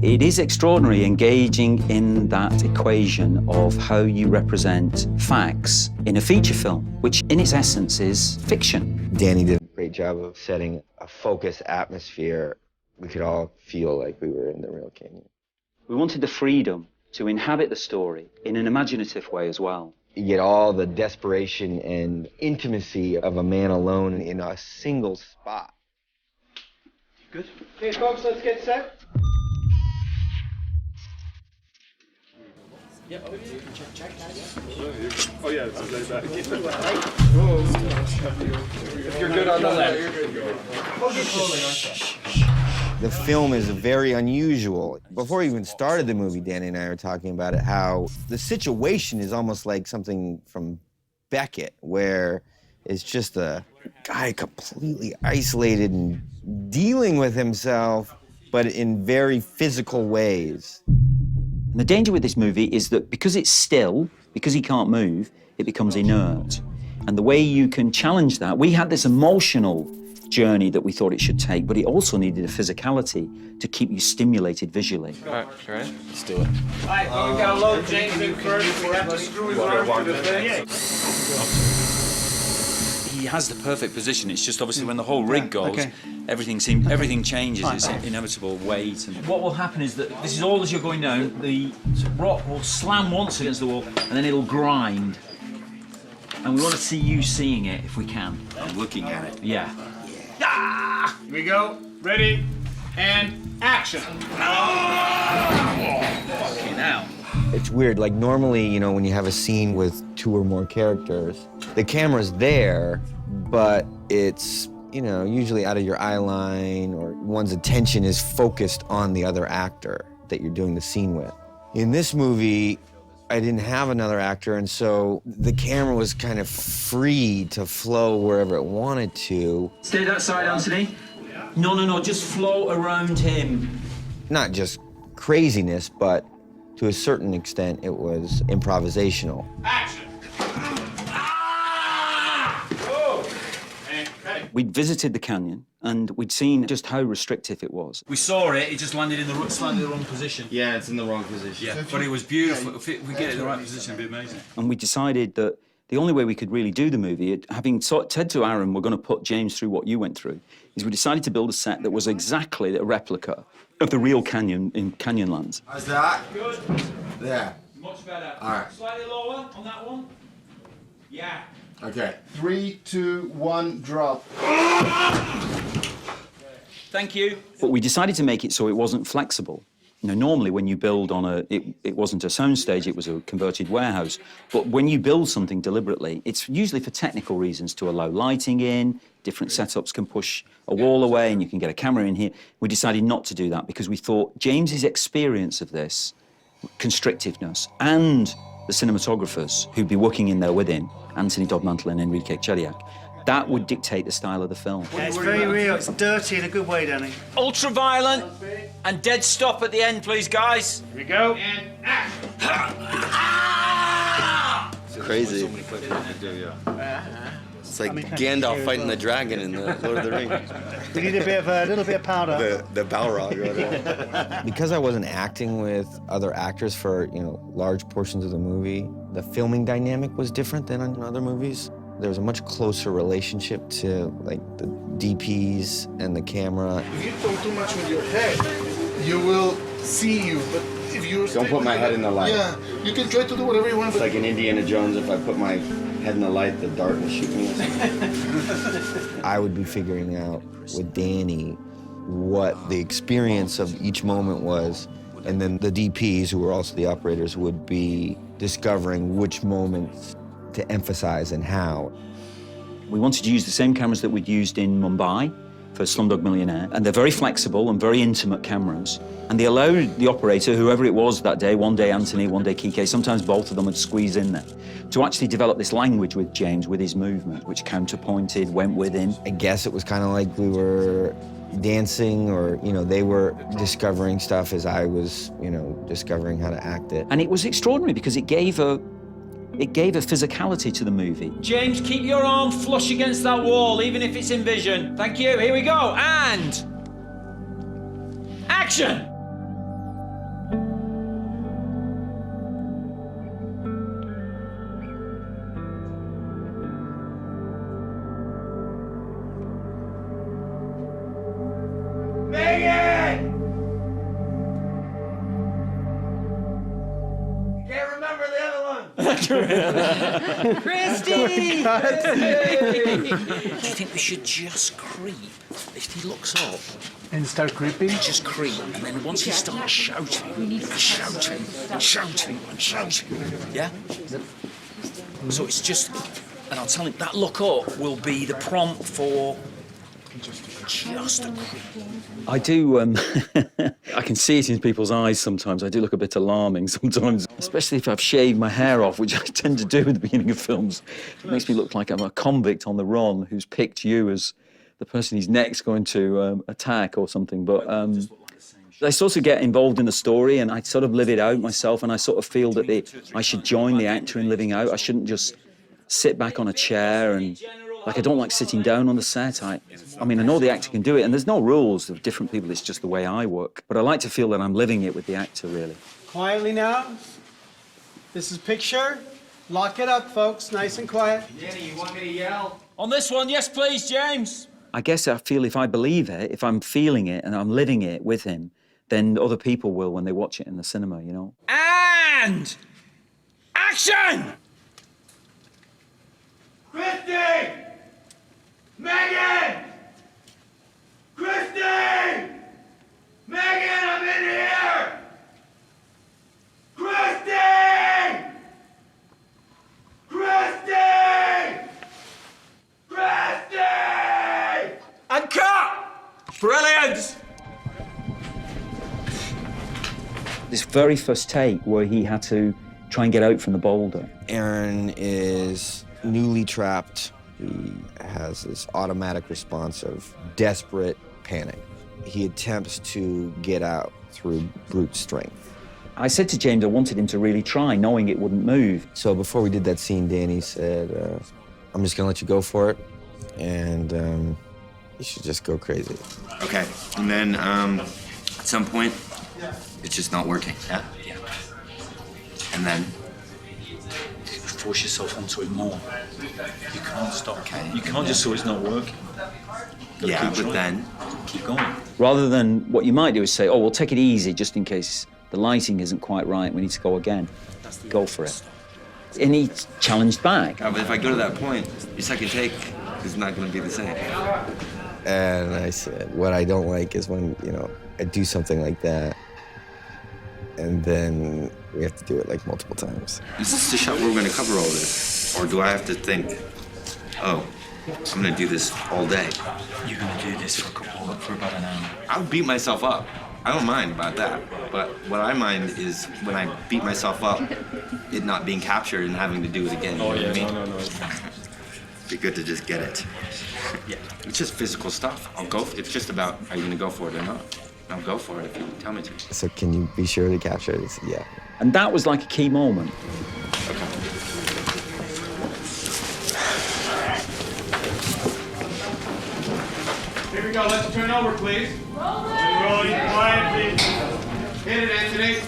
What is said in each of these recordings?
It is extraordinary engaging in that equation of how you represent facts in a feature film, which in its essence is fiction. Danny did a great job of setting a focused atmosphere. We could all feel like we were in the real canyon. We wanted the freedom to inhabit the story in an imaginative way as well. You get all the desperation and intimacy of a man alone in a single spot. Good. Okay, folks, let's get set. Yep. Check. Oh yeah, it's way back. If you're good on the left, you're good. The film is very unusual. Before we even started the movie, Danny and I were talking about it, how the situation is almost like something from Beckett, where it's just a guy completely isolated and dealing with himself, but in very physical ways. And the danger with this movie is that because it's still, because he can't move, it becomes inert. And the way you can challenge that, we had this emotional journey that we thought it should take, but it also needed a physicality to keep you stimulated visually. All right, you ready? Let's do it. All right, well, we gotta load James in first. We have to screw his arm to the thing. He has the perfect position. It's just obviously when the whole rig goes, everything changes. It's inevitable weight. And what will happen is that this is all as you're going down. The rock will slam once against the wall, and then it'll grind. And we want to see you seeing it if we can. I'm looking at it. Yeah. Here we go. Ready and action. Okay, now. It's weird, like normally, you know, when you have a scene with 2 or more characters, the camera's there, but it's, you know, usually out of your eye line, or one's attention is focused on the other actor that you're doing the scene with. In this movie, I didn't have another actor, and so the camera was kind of free to flow wherever it wanted to. Stay that side, Anthony. No, just float around him. Not just craziness, but to a certain extent, it was improvisational. Action. We'd visited the canyon, and we'd seen just how restrictive it was. We saw it. It just landed in the slightly the wrong position. Yeah, it's in the wrong position. Yeah, but it was beautiful. If we get it in the right position, it'd be amazing. And we decided that the only way we could really do the movie, having said to Aaron, we're going to put James through what you went through, is we decided to build a set that was exactly a replica of the real canyon in Canyonlands. How's that? Good. There. Much better. All right. Slightly lower on that one. Yeah. Okay. 3, 2, 1, drop. Thank you. But we decided to make it so it wasn't flexible. You know, normally when you build on it wasn't a soundstage, it was a converted warehouse. But when you build something deliberately, it's usually for technical reasons, to allow lighting in, different setups can push a wall away and you can get a camera in here. We decided not to do that because we thought James's experience of this, constrictiveness, and the cinematographers who'd be working in there with him, Anthony Dodmantle and Enrique Chediak, that would dictate the style of the film. Yeah, it's very real. It's dirty in a good way, Danny. Ultra-violent and dead stop at the end, please, guys. Here we go. And action. It's crazy. It's like Gandalf fighting the dragon in the Lord of the Rings. We need a little bit of powder. The Balrog or whatever. Because I wasn't acting with other actors for, you know, large portions of the movie, the filming dynamic was different than in other movies. There was a much closer relationship to, like, the DPs and the camera. If you don't too much with your head, you will see you. But if you Don't put my head in the light. Yeah, you can try to do whatever you want. It's But like in Indiana Jones, if I put my head in the light, the dart will shoot me or something. I would be figuring out with Danny what the experience of each moment was, and then the DPs, who were also the operators, would be discovering which moments to emphasize and how. We wanted to use the same cameras that we'd used in Mumbai for Slumdog Millionaire, and they're very flexible and very intimate cameras. And they allowed the operator, whoever it was that day, one day Anthony, one day Kike, sometimes both of them would squeeze in there, to actually develop this language with James, with his movement, which counterpointed, went with him. I guess it was kind of like we were dancing, or, you know, they were discovering stuff as I was, you know, discovering how to act it. And it was extraordinary because it gave a physicality to the movie. James, keep your arm flush against that wall, even if it's in vision. Thank you. Here we go. And action. Megan! Can't remember the other one. Do you think we should just creep? If he looks up, And start creeping. just creep, and then once he starts shouting, shouting, shouting, and shouting, yeah? So it's just, and I'll tell him that look up will be the prompt for just a creep. I do, I can see it in people's eyes sometimes. I do look a bit alarming sometimes, especially if I've shaved my hair off, which I tend to do at the beginning of films. It makes me look like I'm a convict on the run who's picked you as the person he's next going to attack or something. But I sort of get involved in the story and I sort of live it out myself, and I sort of feel that I should join the actor in living out. I shouldn't just sit back on a chair and, like, I don't like sitting down on the set. I mean, I know the actor can do it, and there's no rules of different people. It's just the way I work. But I like to feel that I'm living it with the actor, really. Quietly now. This is picture. Lock it up, folks. Nice and quiet. Danny, you want me to yell? On this one, yes, please, James. I guess I feel if I believe it, if I'm feeling it and I'm living it with him, then other people will when they watch it in the cinema, you know? And action! Christy! Megan! Christy! Megan, I'm in here! Christy! Christy! Christy! And cut! Brilliant! This very first take where he had to try and get out from the boulder. Aaron is newly trapped. He has this automatic response of desperate panic. He attempts to get out through brute strength. I said to James I wanted him to really try, knowing it wouldn't move. So before we did that scene, Danny said, I'm just gonna let you go for it, and you should just go crazy. Okay, and then at some point, it's just not working. Yeah. And then Force yourself onto it more. You can't stop. You can't just so it's not working. yeah, keep but trying. then Keep going. Rather than what you might do is say, oh, we'll take it easy just in case the lighting isn't quite right, we need to go again. Go for it. And he challenged back. but if I go to that point, your second take is not going to be the same. And I said, what I don't like is when, I do something like that, and then we have to do it like multiple times. Is this the shot where we're going to cover all this? Or do I have to think, oh, I'm going to do this all day? You're gonna do this for about an hour. I'll beat myself up. I don't mind about that. But what I mind is when I beat myself up, it not being captured and having to do it again. You know what I mean? No. Be good to just get it. Yeah. It's just physical stuff. I'll go. It's just about, are you going to go for it or not? I'll go for it if you tell me to. So can you be sure to capture it? He said, yeah. And that was like a key moment. Here we go, let's turn over, please. Rolling quietly. Hit it, Anthony.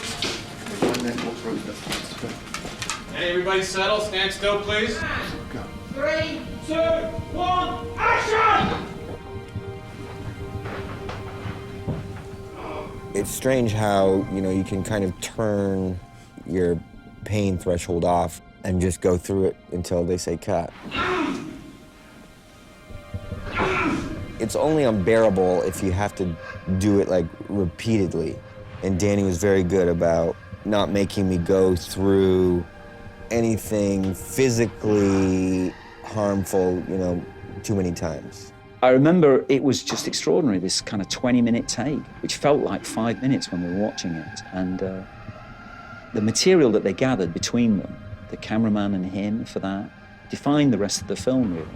Hey, everybody settle, stand still, please. 3, 2, 1, action! It's strange how, you can kind of turn your pain threshold off and just go through it until they say cut. It's only unbearable if you have to do it like repeatedly. And Danny was very good about not making me go through anything physically harmful, too many times. I remember it was just extraordinary, this kind of 20-minute take, which felt like 5 minutes when we were watching it. And the material that they gathered between them, the cameraman and him for that, defined the rest of the film, really.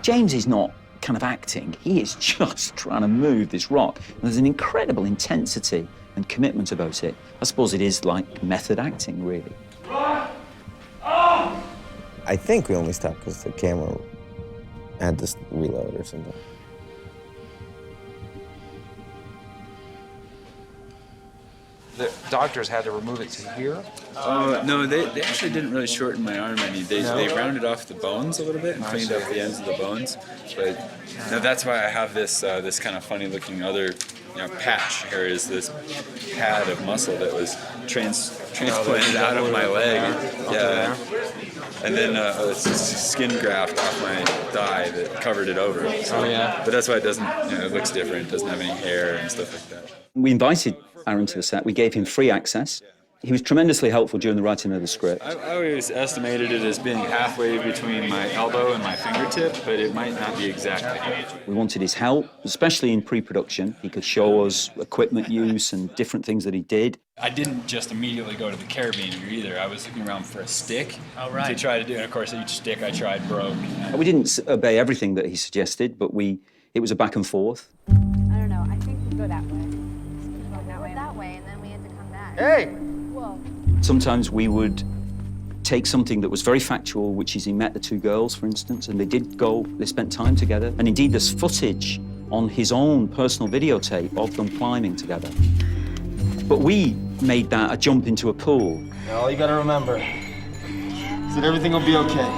James is not kind of acting, he is just trying to move this rock. And there's an incredible intensity and commitment about it. I suppose it is like method acting, really. I think we only stopped because the camera had to reload or something. The doctors had to remove it to here? No, they actually didn't really shorten my arm any. They rounded off the bones a little bit and cleaned up the ends of the bones. But no, that's why I have this this kind of funny looking other patch, or is this pad of muscle that was transplanted out of my leg. Yeah. And then it's skin graft off my thigh that covered it over. So, but that's why it doesn't, it looks different. It doesn't have any hair and stuff like that. We invited Aaron to the set. We gave him free access. He was tremendously helpful during the writing of the script. I always estimated it as being halfway between my elbow and my fingertip, but it might not be exactly. We wanted his help, especially in pre-production. He could show us equipment use and different things that he did. I didn't just immediately go to the carabiner either. I was looking around for a stick to try to do, and of course each stick I tried broke. We didn't obey everything that he suggested, but it was a back and forth. I don't know, I think we go that way. That way, and then we had to come back. Hey! Whoa. Sometimes we would take something that was very factual, which is he met the two girls, for instance, and they spent time together. And indeed, there's footage on his own personal videotape of them climbing together. But we made that a jump into a pool. All you gotta remember is that everything will be okay.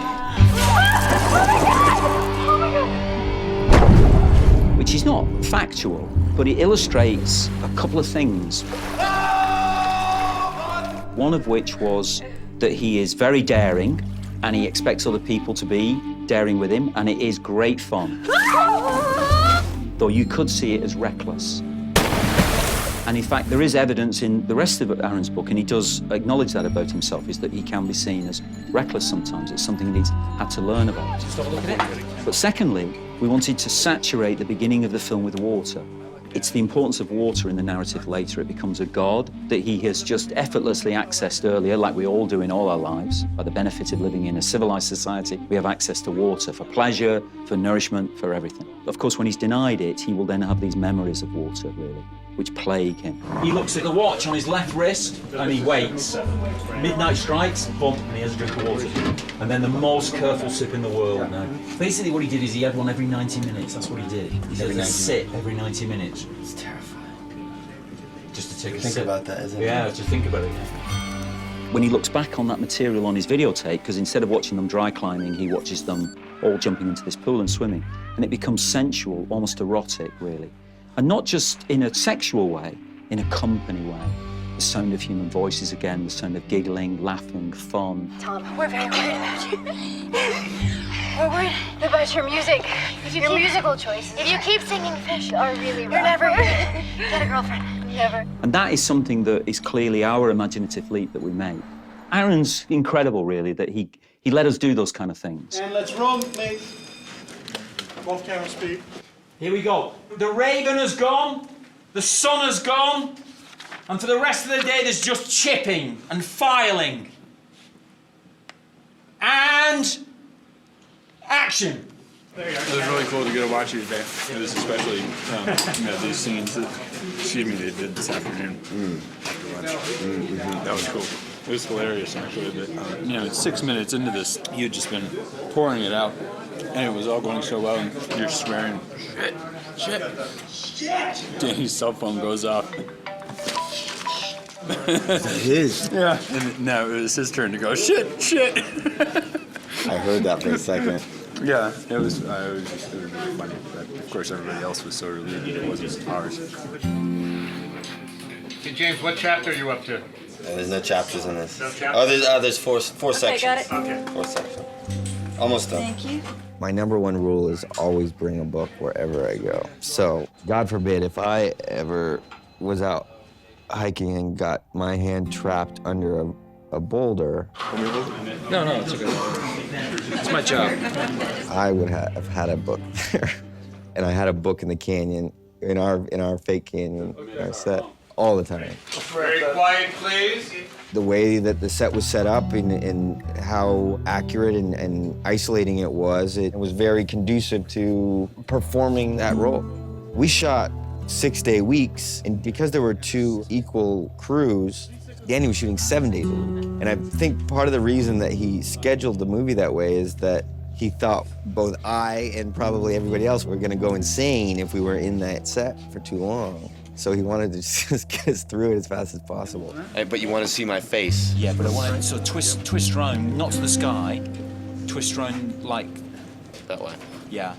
Which is not factual, but it illustrates a couple of things. One of which was that he is very daring, and he expects other people to be daring with him, and it is great fun. Though you could see it as reckless. And in fact, there is evidence in the rest of Aaron's book, and he does acknowledge that about himself, is that he can be seen as reckless sometimes. It's something that he's had to learn about. Stop looking at it. But secondly, we wanted to saturate the beginning of the film with water. It's the importance of water in the narrative later. It becomes a god that he has just effortlessly accessed earlier, like we all do in all our lives. By the benefit of living in a civilized society, we have access to water for pleasure, for nourishment, for everything. Of course, when he's denied it, he will then have these memories of water, really, which plague him. He looks at the watch on his left wrist and he waits. Midnight strikes, bump, and he has a drink of water. And then the most careful sip in the world now. Basically what he did is he had one every 90 minutes. That's what he did. He does a sip every 90 minutes. It's terrifying. Just to take a Think sip. about that, isn't it? Yeah, to think about it. When he looks back on that material on his videotape, because instead of watching them dry climbing, he watches them all jumping into this pool and swimming. And it becomes sensual, almost erotic, really. And not just in a sexual way, in a company way. The sound of human voices again, the sound of giggling, laughing, fun. Tom, we're very worried about you. We're worried about your music, your musical choices. If you keep singing Fish are really rough. You're never gonna get a girlfriend. Never. And that is something that is clearly our imaginative leap that we made. Aaron's incredible, really, that he let us do those kind of things. And let's roll, please. Off camera speed. Here we go. The raven has gone, the sun has gone, and for the rest of the day there's just chipping and filing. And action. It was really cool to get to watch you today. It was especially, these scenes that, they did this afternoon. That was cool. It was hilarious, actually, that, 6 minutes into this, you'd just been pouring it out, and it was all going so well, and you're swearing, shit. Danny's cell phone goes off. His? Yeah. And now it was his turn to go, shit. I heard that for a second. Yeah, it was really funny, but of course everybody else was so relieved that it wasn't ours. Hey, James, what chapter are you up to? There's no chapters in this. No chapters? There's four sections. got it. Okay. 4 sections. Almost done. Thank you. My number one rule is always bring a book wherever I go. So, God forbid, if I ever was out hiking and got my hand trapped under a boulder, No, it's okay. It's my job. I would have had a book there. And I had a book in the canyon, in our fake canyon, in our set, all the time. Very quiet, please. The way that the set was set up and how accurate and isolating it was very conducive to performing that role. We shot 6-day weeks, and because there were 2 equal crews, Danny was shooting 7 days a week. And I think part of the reason that he scheduled the movie that way is that he thought both I and probably everybody else were gonna go insane if we were in that set for too long. So he wanted to just get us through it as fast as possible. Hey, but you want to see my face? Yeah, but I want to sort of twist round, not to the sky, twist round like, That way. yeah,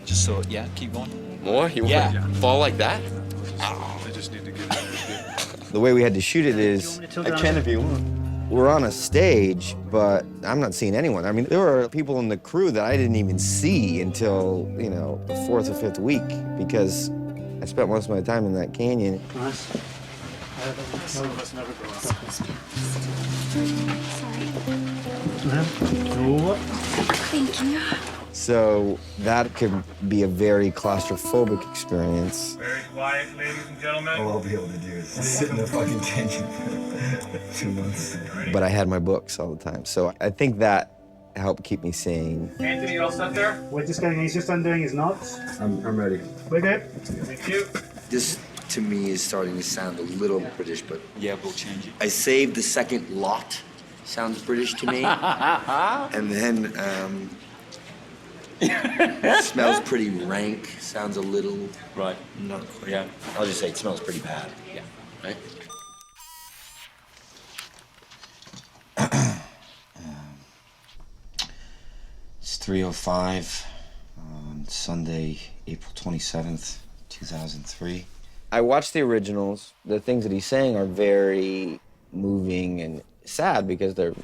just so, yeah, keep going. More? You want Yeah. to fall like that? Ow. The way we had to shoot it is, I can if you want. we're on a stage, but I'm not seeing anyone. I mean, there were people in the crew that I didn't even see until, you know, the 4th or 5th week, because I spent most of my time in that canyon. Nice. Some of us never grow up. Thank you. So that could be a very claustrophobic experience. Very quiet, ladies and gentlemen. All I'll be able to do is sit in a fucking canyon for 2 months. But I had my books all the time, so I think that helped keep me sane. Anthony, you all set there? We're just getting, he's just undoing his knots. I'm ready. We're good. Thank you. This, to me, is starting to sound a little British, but Yeah, we'll change it. I saved the second lot. Sounds British to me. And then, smells pretty rank. Sounds a little... Right. Not quite. Yeah. I'll just say it smells pretty bad. Yeah. Right? It's 3:05 on Sunday, April 27th, 2003. I watched the originals. The things that he's saying are very moving and sad because they're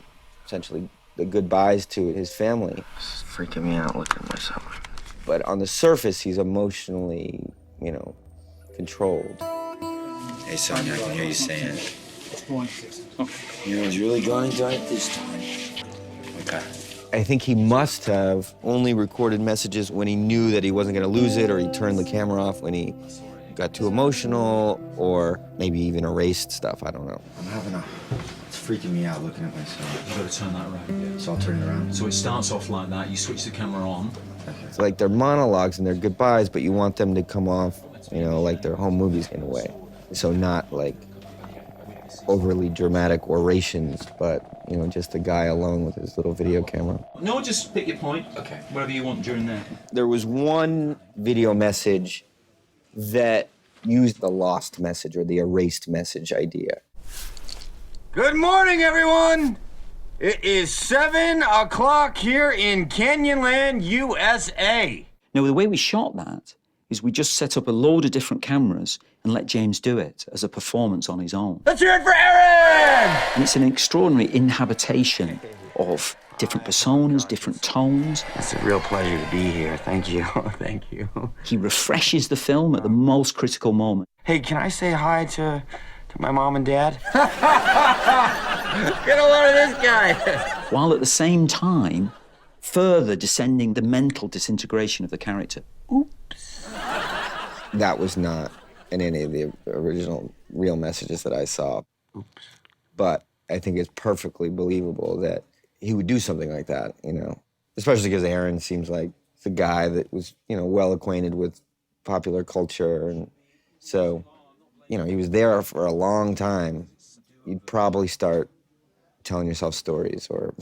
essentially the goodbyes to his family. It's freaking me out looking at myself. But on the surface, he's emotionally, you know, controlled. Hey, Sonia, I can hear you saying, you know, it's really going to it this time. Okay. I think he must have only recorded messages when he knew that he wasn't going to lose it, or he turned the camera off when he got too emotional, or maybe even erased stuff. I don't know. It's freaking me out looking at myself. You've got to turn that around. So I'll turn it around. So it starts off like that, you switch the camera on. It's like they're monologues and they're goodbyes, but you want them to come off, you know, like they're home movies in a way. So not like overly dramatic orations, but, you know, just a guy alone with his little video camera. No, just pick your point. Okay. Whatever you want during there. There was one video message that used the lost message or the erased message idea. Good morning, everyone. It is 7 o'clock here in Canyonland, USA. Now, the way we shot that is we just set up a load of different cameras and let James do it as a performance on his own. Let's hear it for Aaron! And it's an extraordinary inhabitation of different personas, different tones. It's a real pleasure to be here. Thank you. Thank you. He refreshes the film at the most critical moment. Hey, can I say hi to my mom and dad? Get a load of this guy. While at the same time, further descending the mental disintegration of the character. Oops. That was not in any of the original real messages that I saw. Oops. But I think it's perfectly believable that he would do something like that, you know, especially because Aaron seems like the guy that was, you know, well acquainted with popular culture. And so, you know, he was there for a long time. You'd probably start telling yourself stories or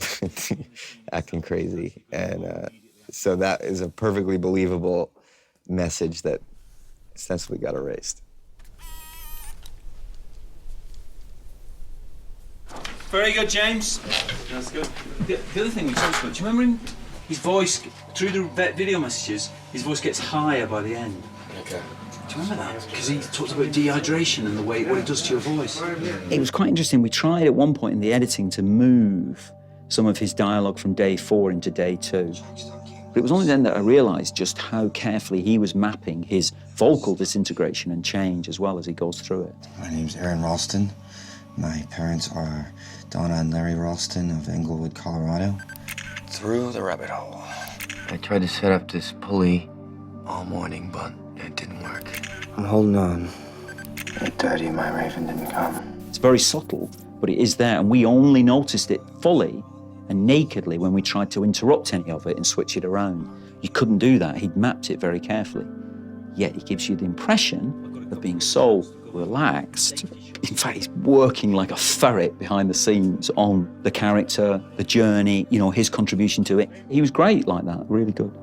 acting crazy. And so that is a perfectly believable message that essentially got erased. Very good, James. That's good. The other thing we talked about, do you remember him? His voice, through the video messages, his voice gets higher by the end. Okay. Do you remember that? Because he talked about dehydration and the way what it does to your voice. It was quite interesting. We tried at one point in the editing to move some of his dialogue from day 4 into day 2. But it was only then that I realised just how carefully he was mapping his vocal disintegration and change as well as he goes through it. My name's Aaron Ralston. My parents are Donna and Larry Ralston of Englewood, Colorado. Through the rabbit hole. I tried to set up this pulley all morning, but it didn't work. I'm holding on. 8:30, my raven didn't come. It's very subtle, but it is there, and we only noticed it fully and nakedly when we tried to interrupt any of it and switch it around. You couldn't do that. He'd mapped it very carefully. Yet he gives you the impression of being so relaxed. In fact, he's working like a ferret behind the scenes on the character, the journey, you know, his contribution to it. He was great like that, really good.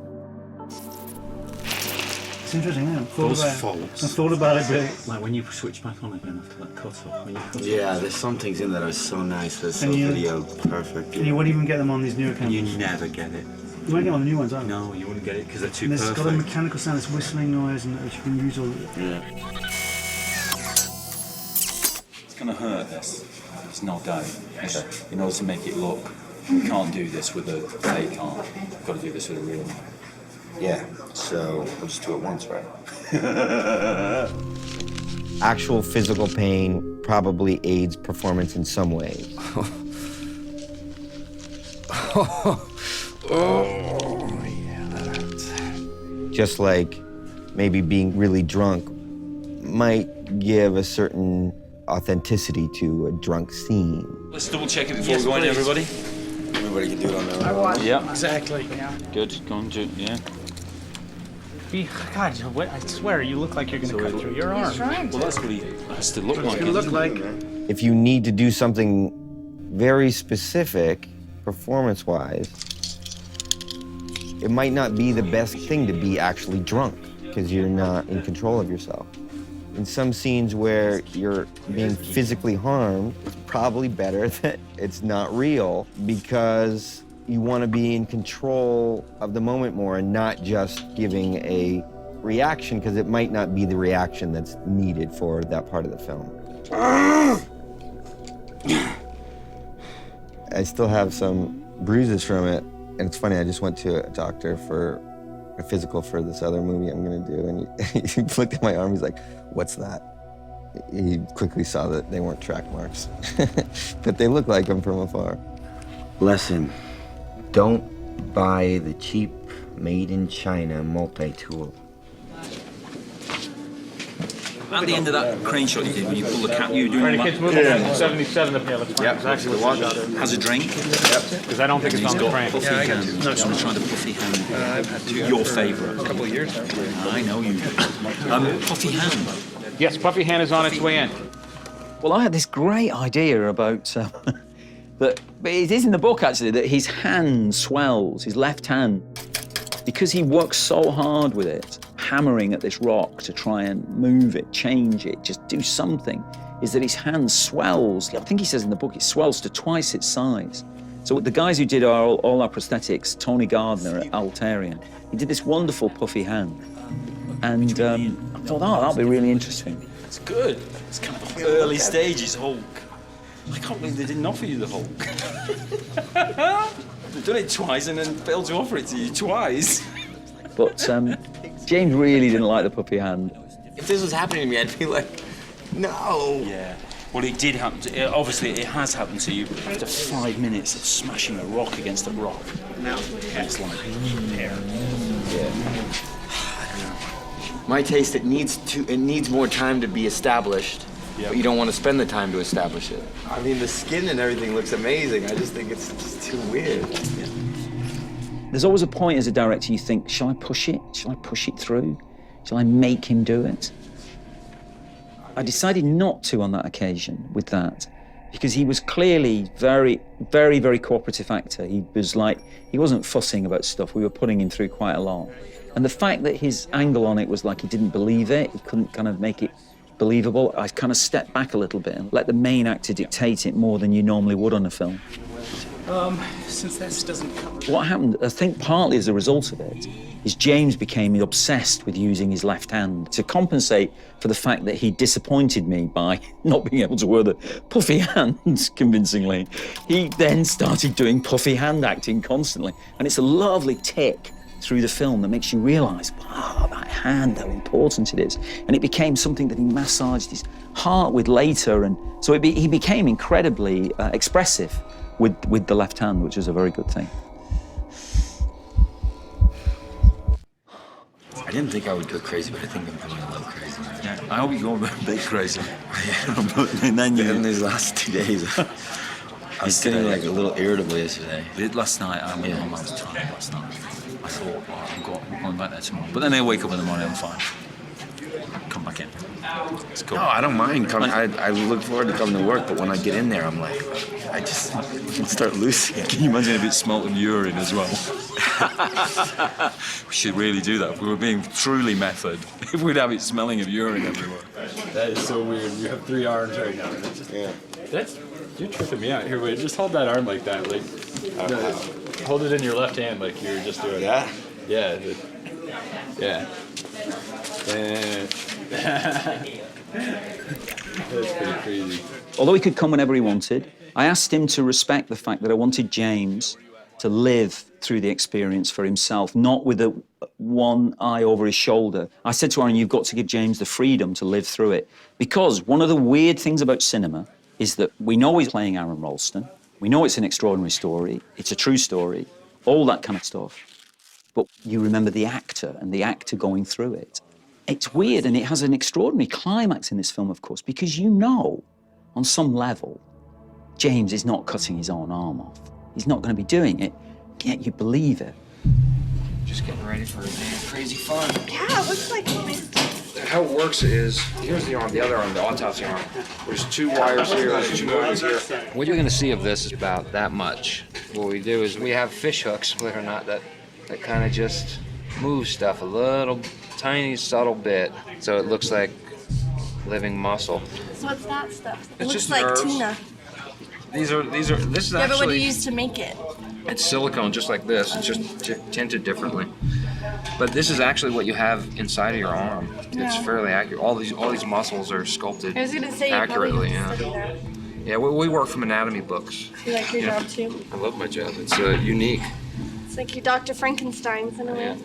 It's interesting, isn't it? Those faults. I thought about it, but... Like when you switch back on again after that cut-off. Yeah, there's some things in that are so nice. That's so video perfect. And you won't even get them on these newer cameras. You never get it. You won't get them on the new ones, either. No, you wouldn't get it because they're too perfect. perfect. It's got a mechanical sound, this whistling noise, and which you can use all... Yeah. going to hurt this. There's no doubt. Okay. In order to make it look, we can't do this with a fake arm. We've got to do this with a real one. Yeah, so we'll just do it once, right? Actual physical pain probably aids performance in some ways. Oh, yeah, that hurts. Just like maybe being really drunk might give a certain authenticity to a drunk scene. Let's double check it before we go in, everybody. Everybody can do it on their own. I watched. Yeah. Exactly. Yeah. Good. Go on to, yeah. God, I swear, you look like you're going to cut through your arm. Well, that's what he has to look It's like. going to look like. If you need to do something very specific, performance-wise, it might not be the best thing to be actually drunk because you're not in control of yourself. In some scenes where you're being physically harmed, it's probably better that it's not real because you want to be in control of the moment more and not just giving a reaction because it might not be the reaction that's needed for that part of the film. I still have some bruises from it, and it's funny, I just went to a doctor for a physical for this other movie I'm gonna do, and he looked at my arm, he's like, "What's that?" He quickly saw that they weren't track marks, but they look like them from afar. Lesson, don't buy the cheap, made in China multi-tool. At the end of that crane shot you did, when you pull the cap, you were doing All right, all kids, that. move along. 77 up here. Let's find Yep, exactly what the shot is. Has a drink. Because I don't think it's on the frame. Puffy hand. I'm going to try the puffy hand. I've had to Your favourite. a couple of years now. I know you do. Puffy hand. Yes, puffy hand is on its way in. Well, I had this great idea about that, but it is in the book actually, that his hand swells, his left hand, because he works so hard with it, hammering at this rock to try and move it, change it, just do something, is that his hand swells. I think he says in the book it swells to twice its size. So the guys who did all our prosthetics, Tony Gardner at Altarian, he did this wonderful puffy hand. And I thought, oh, that'll be really interesting. It's good. It's kind of early stages Hulk. I can't believe they didn't offer you the Hulk. They've done it twice and then failed to offer it to you twice. But James really didn't like the puppy hand. If this was happening to me, I'd be like, no. Yeah. Well, it did happen. Obviously, it has happened to you after 5 minutes of smashing a rock against a rock. Now it's like hair. Yeah. My taste, it needs more time to be established. Yep. But you don't want to spend the time to establish it. I mean, the skin and everything looks amazing. I just think it's just too weird. Yeah. There's always a point as a director you think, shall I push it? Shall I push it through? Shall I make him do it? I decided not to on that occasion with that, because he was clearly very, very, very cooperative actor. He wasn't fussing about stuff. We were putting him through quite a lot. And the fact that his angle on it was like he didn't believe it, he couldn't kind of make it believable, I kind of stepped back a little bit and let the main actor dictate it more than you normally would on a film. Since this doesn't cover... What happened, I think partly as a result of it, is James became obsessed with using his left hand to compensate for the fact that he disappointed me by not being able to wear the puffy hands convincingly. He then started doing puffy hand acting constantly, and it's a lovely tick through the film that makes you realise, wow, that hand, how important it is. And it became something that he massaged his heart with later, and so he became incredibly expressive with the left hand, which is a very good thing. I didn't think I would go crazy, but I think I'm going a little crazy. Yeah, I hope you go a bit crazy. And then In these last 2 days, I was getting like a little irritable yesterday. Last night, I went home, I was tired last night. I thought, oh, I'm going back there tomorrow. But then I wake up in the morning, I'm fine. Come back in. It's cool. No, I don't mind coming. I look forward to coming to work, but when I get in there, I'm like, I just start losing it. Can you imagine if it smelt of urine as well? We should really do that. If we were being truly method, if we'd have it smelling of urine everywhere. That is so weird. You have 3 arms right now. Yeah. You're tripping me out. Here, wait, just hold that arm like that. Like, hold it in your left hand like you were just doing. Yeah? Yeah. Yeah. That's pretty crazy. although he could come whenever he wanted, I asked him to respect the fact that I wanted James to live through the experience for himself, not with one eye over his shoulder. I said to Aaron, you've got to give James the freedom to live through it. Because one of the weird things about cinema is that we know he's playing Aaron Ralston, we know it's an extraordinary story, it's a true story, all that kind of stuff. But you remember the actor and the actor going through it. It's weird, and it has an extraordinary climax in this film, of course, because you know, on some level, James is not cutting his own arm off. He's not going to be doing it, yet you believe it. Just getting ready for a day of crazy fun. Yeah, it looks like How it works is, here's the arm, the other arm, the autopsy arm. There's 2 wires here, there's 2 wires here. What you're gonna see of this is about that much. What we do is we have fish hooks, believe it or not, that kind of just move stuff a little tiny, subtle bit, so it looks like living muscle. So what's that stuff? It It's looks just like nerves. tuna. This is Yeah, but what do actually, you use to make it? it's silicone just like this, it's just tinted differently. But this is actually what you have inside of your arm. It's Yeah. fairly accurate. All these muscles are sculpted I was gonna say you probably accurately, have to yeah. study that. Yeah, we work from anatomy books. You like your Yeah. job too? I love my job. It's unique. It's like your Dr. Frankenstein's in a way.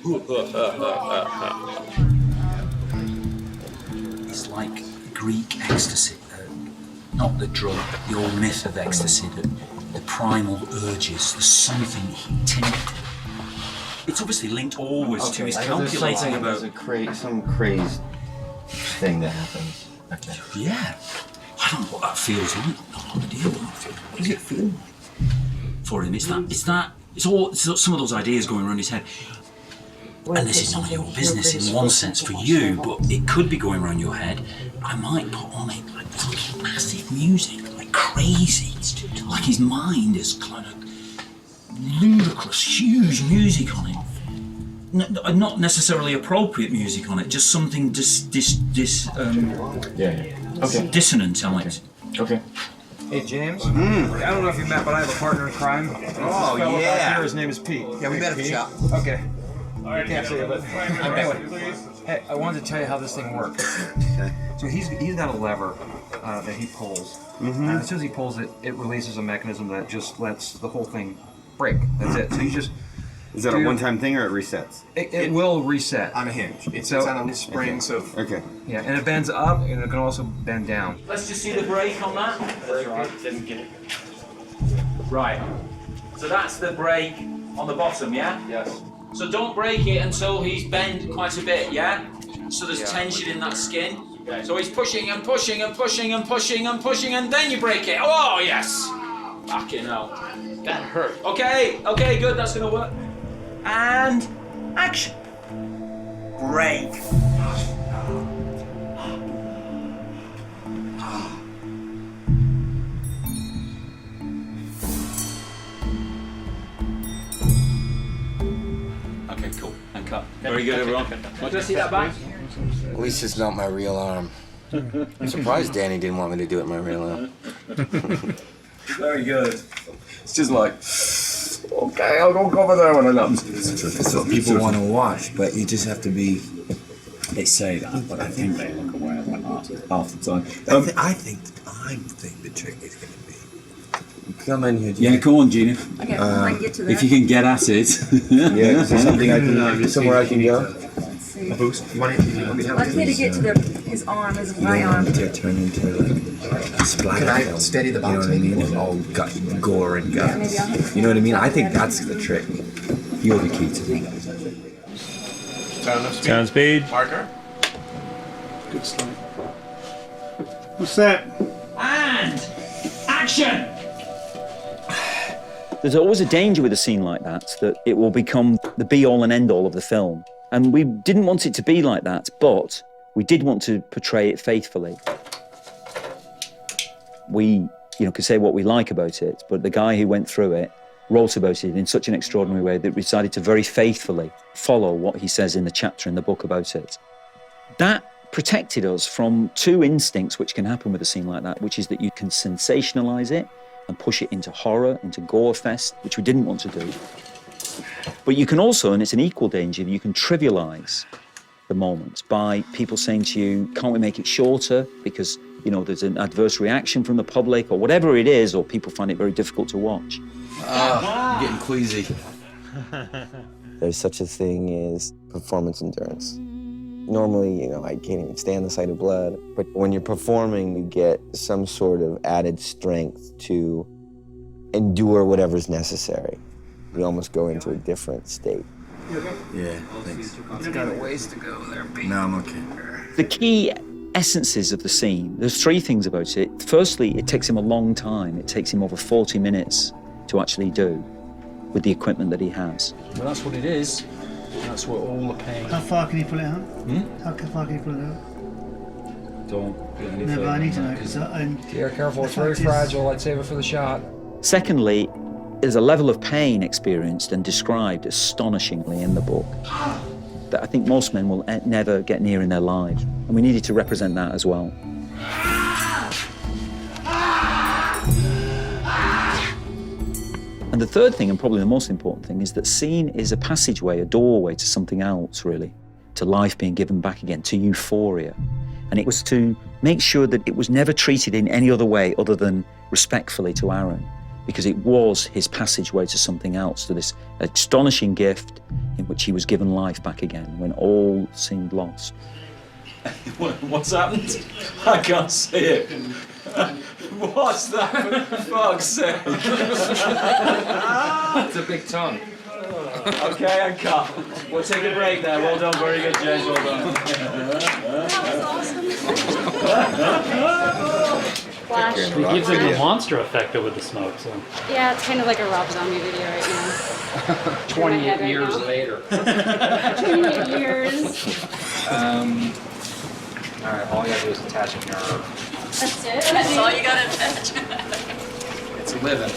It's like Greek ecstasy, not the drug, but the old myth of ecstasy, the primal urges, there's something he tinted. It's obviously linked always to his calculating about... some crazy thing that happens. Yeah. I don't know what that feels like. No idea what that feels like. What does it feel like? For him, it's all some of those ideas going around his head. And this is none of your business in one sense for you, but it could be going around your head. I might put on it like fucking massive music, like crazy. Like his mind is kind of ludicrous, huge music on it. Not necessarily appropriate music on it, just something dissonant on it. Okay. Hey, James. I don't know if you met, but I have a partner in crime. Oh, yeah. His name is Pete. Yeah, we met at the shop. Okay. I can't say it, but anyway. Hey, I wanted to tell you how this thing works. So he's got a lever that he pulls. And as soon as he pulls it, it releases a mechanism that just lets the whole thing break. That's it. So you just... Is that a one-time thing or it resets? It will reset. On a hinge. It's So- on a spring, so... Okay. Yeah, and it bends up, and it can also bend down. Let's just see the brake on that. Didn't get it. Right. So that's the brake on the bottom, yeah? Yes. So don't break it until he's bent quite a bit, yeah? So there's tension in that skin. So he's pushing and pushing and pushing and pushing and pushing, and then you break it. Oh, yes! Fucking hell. That hurt. Okay, good, that's gonna work. And action. Break. Okay, cool. And cut. Very good, everyone. Want to see that back? At least it's not my real arm. I'm surprised Danny didn't want me to do it my real arm. Very good. It's just like, okay, I'll go cover there when I know. It's what people want to watch, but you just have to be. They say that, but I think they look away at that half the time. I think the trick is going to be. Come in here, Gina. Yeah, come on, Gina. Okay, I can get to that. If you can get at it. Yeah, is there something I can, somewhere I can go? A boost? You want me I just need to get to his arm, his right arm. To turn into like a splatter. Can I film, steady the box, You know what I maybe? mean? With all gore and guts. maybe I'll have to- You know what I mean? I think that's the trick. You're the key to it. Sound speed. Marker? Good slide. What's that? And action. There's always a danger with a scene like that it will become the be-all and end-all of the film. And we didn't want it to be like that, but we did want to portray it faithfully. We, could say what we like about it, but the guy who went through it wrote about it in such an extraordinary way that we decided to very faithfully follow what he says in the chapter in the book about it. That protected us from two instincts which can happen with a scene like that, which is that you can sensationalize it and push it into horror, into gore fest, which we didn't want to do. But you can also, and it's an equal danger, you can trivialize the moment by people saying to you, can't we make it shorter? Because you know, there's an adverse reaction from the public or whatever it is, or people find it very difficult to watch. I'm getting queasy. There's such a thing as performance endurance. Normally, you know, I can't even stand the sight of blood, but when you're performing, you get some sort of added strength to endure whatever's necessary. You almost go into a different state. Yeah, thanks. It's got a ways to go there, Pete. No, I'm okay. The key essences of the scene, there's three things about it. Firstly, it takes him a long time. It takes him over 40 minutes to actually do with the equipment that he has. Well, that's what it is. That's what all the pain. How far can you pull it out? How far can you pull it out? Don't get any No, but I further need to than know, that, because Yeah, careful, it's very fragile. I'd save it for the shot. Secondly, there's a level of pain experienced and described astonishingly in the book that I think most men will never get near in their lives. And we needed to represent that as well. And the third thing, and probably the most important thing, is that scene is a passageway, a doorway to something else, really, to life being given back again, to euphoria. And it was to make sure that it was never treated in any other way other than respectfully to Aaron, because it was his passageway to something else, to this astonishing gift in which he was given life back again when all seemed lost. What's happened? I can't see it. What's that, for fuck's sake? It's a big tongue. Okay, I cut. We'll take a break there. Well done, very good, James. Well done. Flash. It gives it a monster effect with the smoke, so. Yeah, it's kind of like a Rob Zombie video right now. 28 years later. 28 years. All right, all you gotta do is attach a nerve. That's it? That's all you gotta attach. It's living.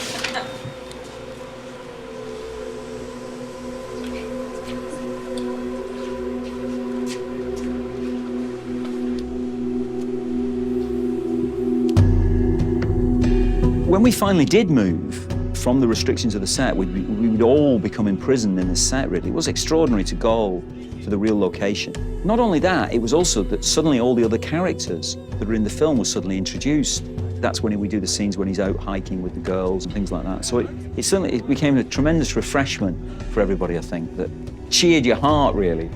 When we finally did move from the restrictions of the set, we would all become imprisoned in this set, really. It was extraordinary to go to the real location. Not only that, it was also that suddenly all the other characters that were in the film were suddenly introduced. That's when we do the scenes when he's out hiking with the girls and things like that. So it certainly became a tremendous refreshment for everybody, I think, that cheered your heart, really.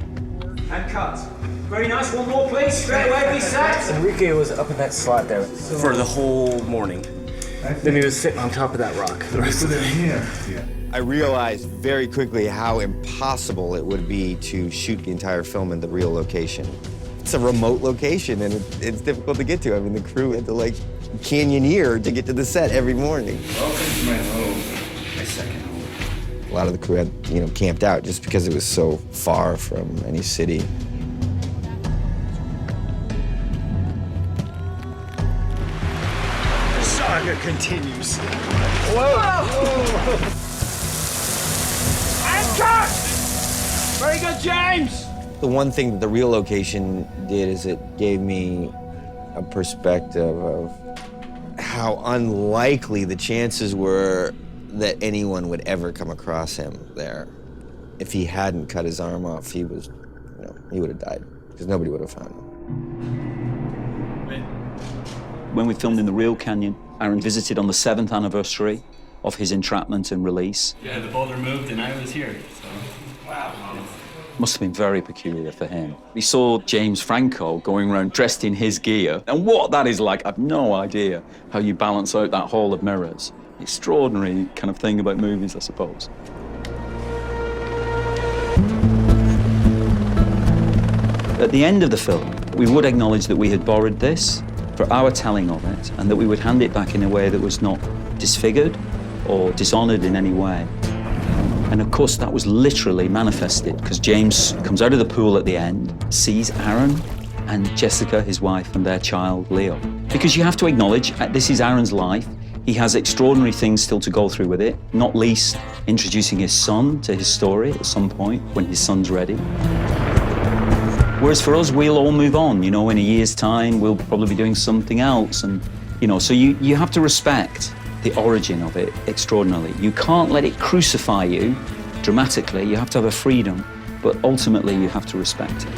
And cut. Very nice. One more, please. Straight away, be set. Enrique was up in that slot there for the whole morning. Then he was sitting on top of that rock the rest of the day. I realized very quickly how impossible it would be to shoot the entire film in the real location. It's a remote location and it's difficult to get to. I mean, the crew had to like canyoneer to get to the set every morning. Welcome to my home, my second home. A lot of the crew had, you know, camped out just because it was so far from any city. The saga continues. Whoa! And cut! Very good, James! The one thing that the real location did is it gave me a perspective of how unlikely the chances were that anyone would ever come across him there. If he hadn't cut his arm off, he was, you know, he would have died because nobody would have found him. When we filmed in the real canyon, Aaron visited on the 7th anniversary of his entrapment and release. Yeah, the boulder moved and I was here, so. Wow. Must have been very peculiar for him. We saw James Franco going around dressed in his gear, and what that is like, I've no idea how you balance out that hall of mirrors. Extraordinary kind of thing about movies, I suppose. At the end of the film, we would acknowledge that we had borrowed this for our telling of it, and that we would hand it back in a way that was not disfigured or dishonored in any way. And of course, that was literally manifested because James comes out of the pool at the end, sees Aaron and Jessica, his wife, and their child, Leo. Because you have to acknowledge, this is Aaron's life. He has extraordinary things still to go through with it, not least introducing his son to his story at some point when his son's ready. Whereas for us, we'll all move on. You know, in a year's time, we'll probably be doing something else. And, you know, so you have to respect the origin of it extraordinarily. You can't let it crucify you dramatically. You have to have a freedom, but ultimately you have to respect it.